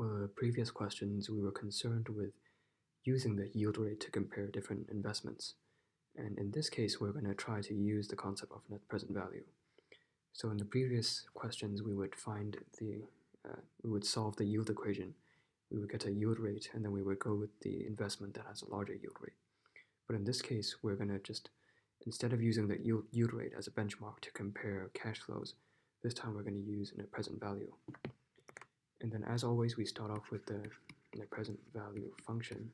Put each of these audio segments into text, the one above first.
For the previous questions, we were concerned with using the yield rate to compare different investments. And in this case, we're going to try to use the concept of net present value. So in the previous questions, we would solve the yield equation. We would get a yield rate, and then we would go with the investment that has a larger yield rate. But in this case, we're going to instead of using the yield rate as a benchmark to compare cash flows, this time we're going to use net present value. And then as always, we start off with the net present value function,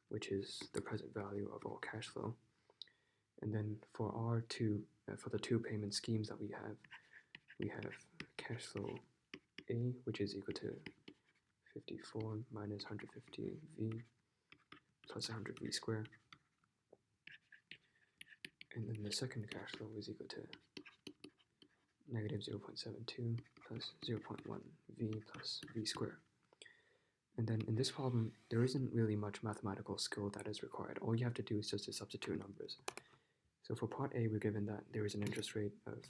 which is the present value of all cash flow. And then for the two payment schemes that we have cash flow A, which is equal to 54 minus 150V plus 100V squared. And then the second cash flow is equal to negative 0.72 plus 0.1V plus V squared. And then in this problem, there isn't really much mathematical skill that is required. All you have to do is just to substitute numbers. So for part A, we're given that there is an interest rate of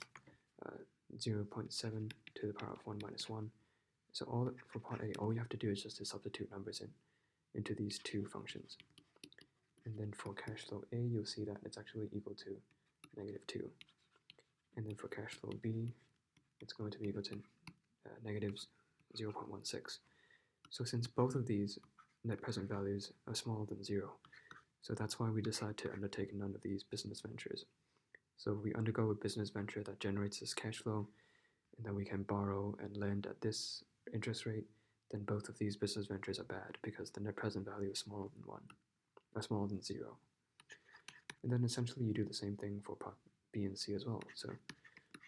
0.7 to the power of 1 minus 1. So for part A, all you have to do is just to substitute numbers into these two functions. And then for cash flow A, you'll see that it's actually equal to negative 2. And then for cash flow B, it's going to be equal to negative 0.16. So since both of these net present values are smaller than 0, so that's why we decide to undertake none of these business ventures. So we undergo a business venture that generates this cash flow, and then we can borrow and lend at this interest rate, then both of these business ventures are bad because the net present value is smaller than 0. And then essentially you do the same thing for part B and C as well. So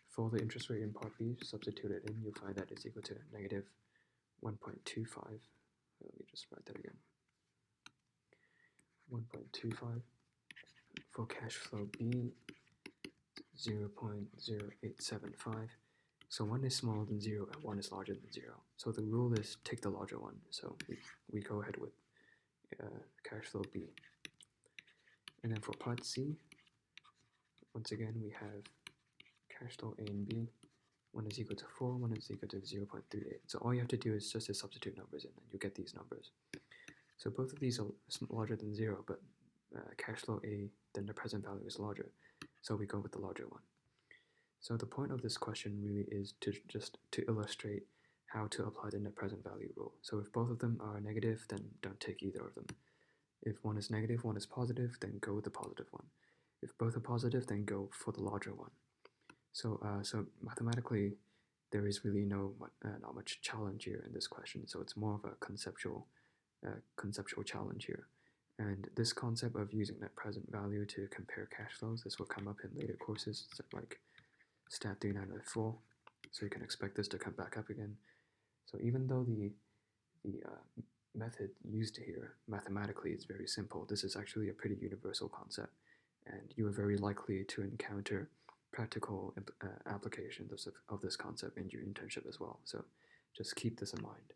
for the interest rate in part B, substitute it in, you'll find that it's equal to negative 1.25. Let me just write that again. 1.25. For cash flow B, 0.0875. So one is smaller than 0 and one is larger than 0. So the rule is take the larger one. So we go ahead with cash flow B. And then for part C, once again we have cash flow A and B. One is equal to 4, one is equal to 0.38. So all you have to do is just to substitute numbers in, and you get these numbers. So both of these are larger than 0, but cash flow A, then the present value is larger. So we go with the larger one. So the point of this question really is to illustrate how to apply the net present value rule. So if both of them are negative, then don't take either of them. If one is negative, one is positive, then go with the positive one. If both are positive, then go for the larger one. So mathematically, there is really not much challenge here in this question. So it's more of a conceptual challenge here. And this concept of using net present value to compare cash flows, this will come up in later courses like Stat 3904. So you can expect this to come back up again. So even though the method used here mathematically is very simple, this is actually a pretty universal concept, and you are very likely to encounter practical applications of this concept in your internship as well. So just keep this in mind.